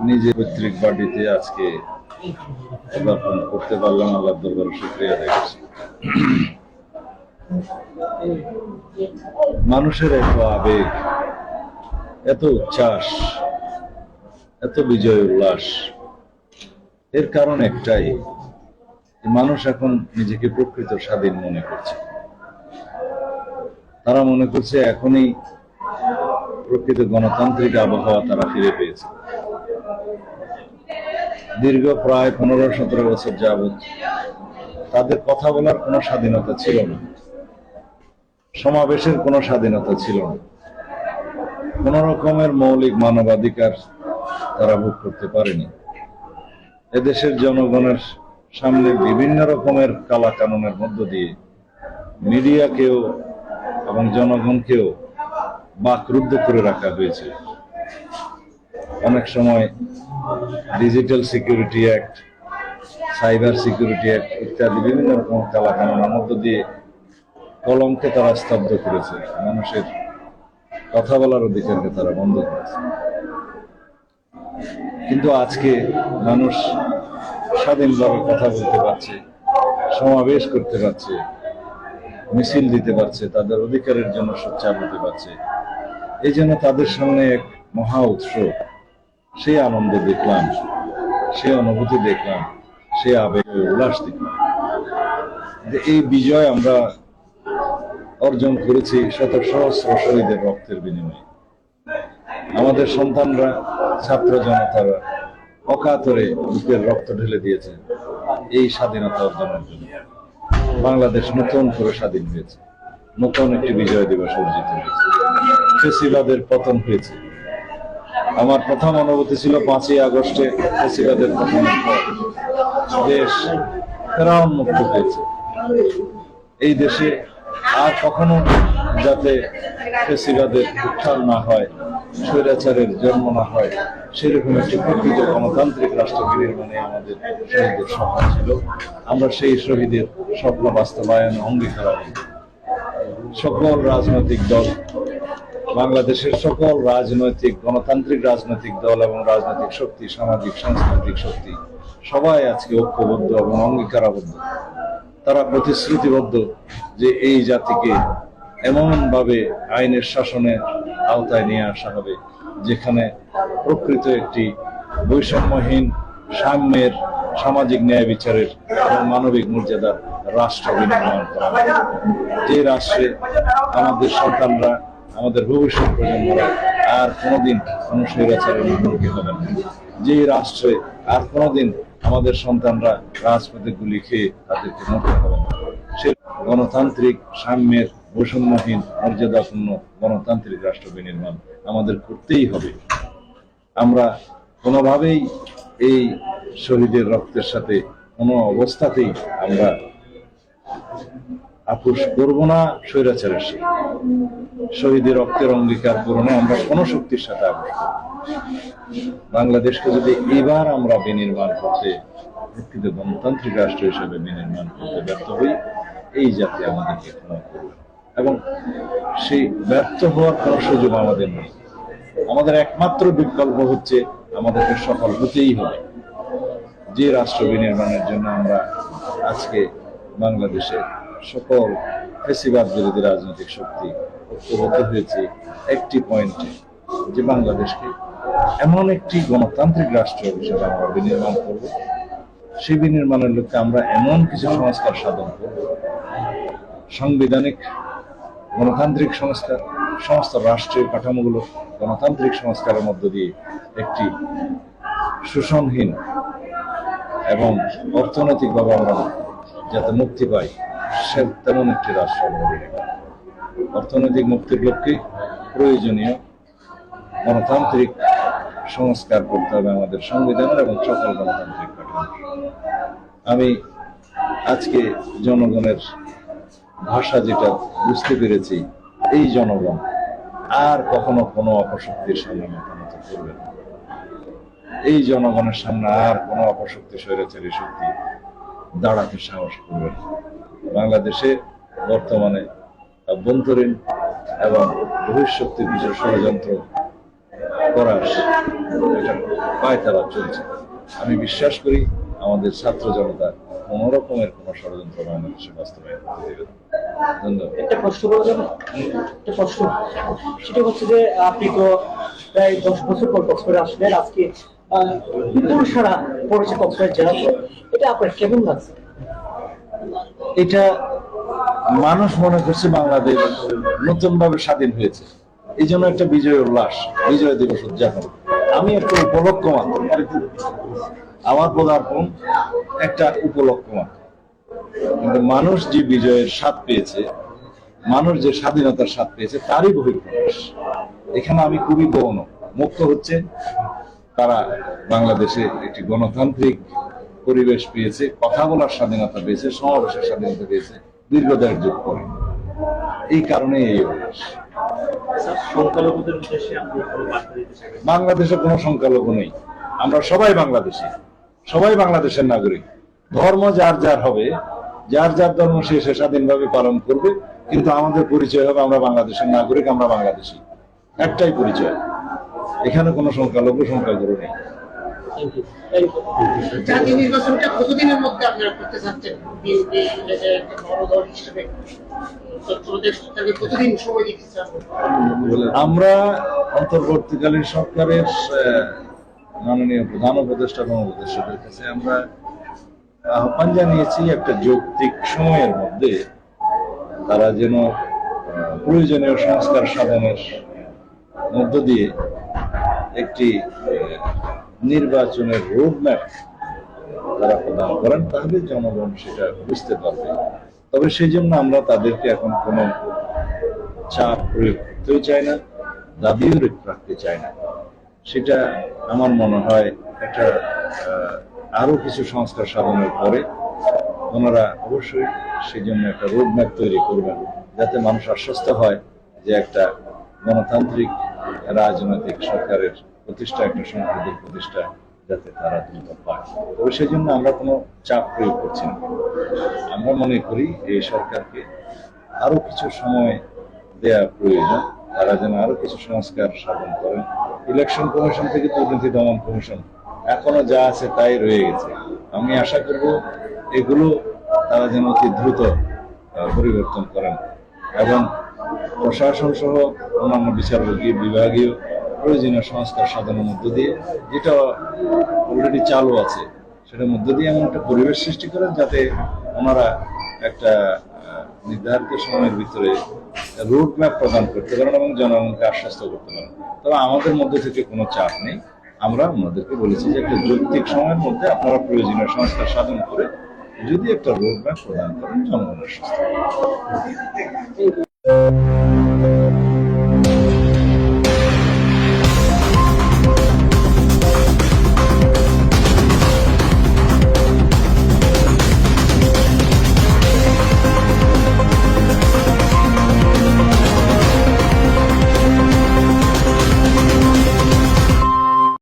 নিজের পৈতৃক বাড়িতে আজকে পদার্পণ করতে পারলাম। আল্লাহর দরবারে শুকরিয়া আদায় করছি। মানুষের এত আবেগ, এত উচ্ছ্বাস, এত বিজয় উল্লাস, এর কারণ একটাই, মানুষ এখন নিজেকে প্রকৃত স্বাধীন মনে করছে। তারা মনে করছে এখনই প্রকৃত গণতান্ত্রিক আবহাওয়া তারা ফিরে পেয়েছে। দীর্ঘ প্রায় 15-17 বছর যাবৎ তাদের কথা বলার কোনো স্বাধীনতা ছিল না, সমাবেশের কোনো স্বাধীনতা ছিল না, কোন রকমের মৌলিক মানবাধিকার তারা ভোগ করতে পারেনি। এদেশের জনগণের সামনে বিভিন্ন রকমের কালা কানুনের মধ্য দিয়ে মিডিয়াকেও এবং জনগণকেও বাকরুদ্ধ করে রাখা হয়েছে। অনেক সময় digital security act, cyber security act ইত্যাদি বিভিন্ন রকম কালা কানুনের মধ্য দিয়ে কলমকে তারা স্তব্ধ করেছে, মানুষের কথা বলার অধিকারকে তারা বন্ধ করেছে। কিন্তু আজকে মানুষ স্বাধীনভাবে কথা বলতে পারছে, সমাবেশ করতে পারছে, মিছিল দিতে পারছে, তাদের অধিকারের জন্য সোচ্চার হতে পারছে। এই জন্য তাদের সামনে এক মহা উৎসব, সেই আনন্দ দেখলাম, সেই অনুভূতি দেখলাম, সেই আবেগ উল্লাস দেখলাম। এই বিজয় আমরা অর্জন করেছি শত সহস্র শহীদের রক্তের বিনিময়ে। আমাদের সন্তানরা, ছাত্র জনতারা অকাতরে বুকের রক্ত ঢেলে দিয়েছে এই স্বাধীনতা অর্জনের জন্য। বাংলাদেশ নতুন করে স্বাধীন হয়েছে, নতুন একটি বিজয় দিবস অর্জিত হয়েছে, ফেসিবাদের পতন হয়েছে। আমার প্রথম অনুভূতি ছিল 5ই আগস্টে ফেসিবাদের পতনের পর দেশ ফেরাউন মুক্ত হয়েছে। এই দেশে আর কখনো যাতে ফেসিবাদের উত্থান না হয়, স্বৈরাচারের জন্ম না হয়, সেরকম একটি প্রকৃত গণতান্ত্রিক রাষ্ট্র নির্মাণে আমাদের শহীদের স্বপ্ন ছিল। আমরা সেই শহীদের স্বপ্ন বাস্তবায়নে অঙ্গীকার। সকল রাজনৈতিক দল, বাংলাদেশের সকল রাজনৈতিক গণতান্ত্রিক রাজনৈতিক দল এবং রাজনৈতিক শক্তি, সামাজিক সাংস্কৃতিক শক্তি সবাই আজকে ঐক্যবদ্ধ এবং অঙ্গীকারাবদ্ধ। তারা প্রতিশ্রুতিবদ্ধ যে এই জাতিকে এমন ভাবে আইনের শাসনের আওতায় নিয়ে আসা হবে যেখানে প্রকৃত একটি বৈষম্যহীন, সাম্যের, সামাজিক ন্যায় বিচারের এবং মানবিক মর্যাদার রাষ্ট্র বিনির্মাণ করা হবে। যে রাষ্ট্রে আমাদের সন্তানরা, আমাদের ভবিষ্যৎ প্রজন্মরা আর কোনোদিন কোনো স্বৈরাচারের মুখোমুখি হবে না। যে রাষ্ট্রে আর কোনোদিন আমাদের সন্তানরা রাজপথে গুলি খেয়ে তাদেরকে মরতে হবে না। সে গণতান্ত্রিক, সাম্যের, বৈষম্যহীন, মর্যাদাপূর্ণ গণতান্ত্রিক রাষ্ট্র বিনির্মাণ আমাদের করতেই হবে। আমরা কোনোভাবেই এই শহীদের রক্তের সাথে কোনো অবস্থাতেই আমরা আপোষ করব না। স্বৈরাচারের সাথে শহীদের রক্তের অঙ্গীকার পূরণে আমরা কোনো শক্তির সাথে আপোষ করব। বাংলাদেশকে যদি এবার আমরা বিনির্মাণ করতে, প্রকৃত গণতান্ত্রিক রাষ্ট্র হিসেবে বিনির্মাণ করতে ব্যর্থ হই, এই জাতি আমাদেরকে ক্ষমা করবে এবং সেই ব্যর্থ হওয়ার কোনো সুযোগ আমাদের নেই। আমাদের একমাত্র বিকল্প হচ্ছে আমাদেরকে সফল হতেই হবে। যে রাষ্ট্র বিনির্মাণের জন্য আমরা আজকে বাংলাদেশের সকল ফেসিবাদ বিরোধী রাজনৈতিক শক্তি ঐক্যবদ্ধ হয়েছে একটি পয়েন্টে, যে বাংলাদেশকে এমন একটি গণতান্ত্রিক রাষ্ট্র হিসেবে আমরা বিনির্মাণ করব। সেই বিনির্মাণের লক্ষ্যে আমরা এমন কিছু সংস্কার সাধন করব, সাংবিধানিক গণতান্ত্রিক সংস্কার, সমস্ত রাষ্ট্রীয় কাঠামোগুলো গণতান্ত্রিক সংস্কারের মধ্য দিয়ে একটি শোষণহীন এবং অর্থনৈতিকভাবে আমরা যাতে মুক্তি পাই, সে তেমন একটি রাষ্ট্র আমরা বিনির্মাণ। অর্থনৈতিক মুক্তির লক্ষ্যে প্রয়োজনীয় গণতান্ত্রিক সংস্কার করতে হবে আমাদের সংবিধানের এবং সকল গণতান্ত্রিক কাঠামো। আমি আজকে জনগণের ভাষা যেটা বুঝতে পেরেছি, এই জনগণ আর কখনো কোনো অপশক্তির সামনে মাথা নত করবে না। এই জনগণের সামনে আর কোনো অপশক্তি, স্বৈরাচারী শক্তি দাঁড়াতে সাহস করবে না। বাংলাদেশে বর্তমানে অভ্যন্তরীণ এবং বহিঃশক্তির কিছু ষড়যন্ত্র করার একটা পায়তারা চলছে। আমি বিশ্বাস করি আমাদের ছাত্র জনতা কোন রকমের কোন ষড়যন্ত্র বাংলাদেশে বাস্তবায়ন করতে দেবে না। ধন্যবাদ। একটা প্রশ্ন করা যাবে? একটা প্রশ্ন, সেটা হচ্ছে যে আপনি তো প্রায় 10 বছর পর কক্সবাজারে আসলেন, আজকে বিপুল সারা পড়েছে কক্সবাজার জেলা, এটা আপনার কেমন লাগছে? এটা মানুষ মনে করছে বাংলাদেশ নতুন ভাবে স্বাধীন হয়েছে, এই জন্য একটা বিজয় উল্লাস, বিজয় দিবস উদযাপন। আমি একটা উপলক্ষ মাত্র, আমার পদার্পণ একটা উপলক্ষ মাত্র। কিন্তু মানুষ যে বিজয়ের স্বাদ পেয়েছে, মানুষ যে স্বাধীনতার স্বাদ পেয়েছে, তারই বহিঃপ্রকাশ। এখানে আমি খুবই গৌণ। মুক্ত হচ্ছে তারা বাংলাদেশে একটি গণতান্ত্রিক পরিবেশ পেয়েছে, কথা বলার স্বাধীনতা পেয়েছে, সমাবেশের স্বাধীনতা পেয়েছে দীর্ঘ 1.5 যুগ পরে। এই কারণে এই অভ্যাস। সংখ্যালঘুদের উদ্দেশ্যে আপনি কোনো বার্তা দিতে চাইবেন? বাংলাদেশে কোনো সংখ্যালঘু নেই, আমরা সবাই বাংলাদেশি, সবাই বাংলাদেশের নাগরিক। ধর্ম যার যার হবে, যার যার ধর্ম সে স্বাধীনভাবে পালন করবে, কিন্তু আমাদের পরিচয় হবে আমরা বাংলাদেশের নাগরিক, আমরা বাংলাদেশি, একটাই পরিচয়। এখানে কোনো সংখ্যালঘু সংখ্যাগুরু নেই। জাতীয় নির্বাচনটা কতদিনের মধ্যে আপনারা করতে চাচ্ছেন? বিএনপি একটা বড় দল হিসেবে কতদিন সময় দিতে চান? আমরা অন্তর্বর্তীকালীন সরকারের মাননীয় প্রধান উপদেষ্টা এবং উপদেষ্টাদের কাছে আমরা আহ্বান জানিয়েছি একটা যৌক্তিক সময়ের মধ্যে তারা যেন প্রয়োজনীয় সংস্কার সাধনের মধ্য দিয়ে একটি নির্বাচনের রোডম্যাপ তারা প্রদান করেন, তাহলে জনগণ সেটা বুঝতে পারবে। তবে সেই জন্য আমরা তাদেরকে এখন কোনো চাপ প্রয়োগ করতেও চাই না, দাবিও রাখতে চাই না। সেটা আমার মনে হয় একটা আরো কিছু সংস্কার সাধনের পরে ওনারা অবশ্যই সেই জন্য একটা রোডম্যাপ তৈরি করবেন, যাতে মানুষ আশ্বস্ত হয় যে একটা গণতান্ত্রিক রাজনৈতিক সরকারের প্রতিষ্ঠা, একটা সংসদের প্রতিষ্ঠা যাতে তারা দ্রুত পায়। তবে সেই জন্য আমরা কোনো চাপ প্রয়োগ করছি না। আমরা মনে করি এই সরকারকে আরো কিছু সময় দেয়া প্রয়োজন, তারা যেন আরো কিছু সংস্কার সাধন করেন। ইলেকশন কমিশন থেকে দুর্নীতি দমন কমিশন এখনো যা আছে তাই রয়ে গেছে। আমি আশা করব এগুলো তারা যেন অতি দ্রুত পরিবর্তন করেন এবং প্রশাসন সহ অন্যান্য বিচারবিভাগীয় বিভাগীয় প্রয়োজনীয় সংস্কার সাধনের মধ্য দিয়ে, যেটা অলরেডি চালু আছে, সেটার মধ্য দিয়ে এমন একটা পরিবেশ সৃষ্টি করেন যাতে ওনারা একটা নির্ধারিত সময়ের ভিতরে রোড ম্যাপ প্রদান করতে পারেন এবং জনগণকে আশ্বস্ত করতে পারেন। তবে আমাদের মধ্যে থেকে কোনো চাপ নেই। আমরা ওনাদেরকে বলেছি যে একটা যৌক্তিক সময়ের মধ্যে আপনারা প্রয়োজনীয় সংস্কার সাধন করে যদি একটা রোড ম্যাপ প্রদান করেন, জনগণের আশ্বস্ত।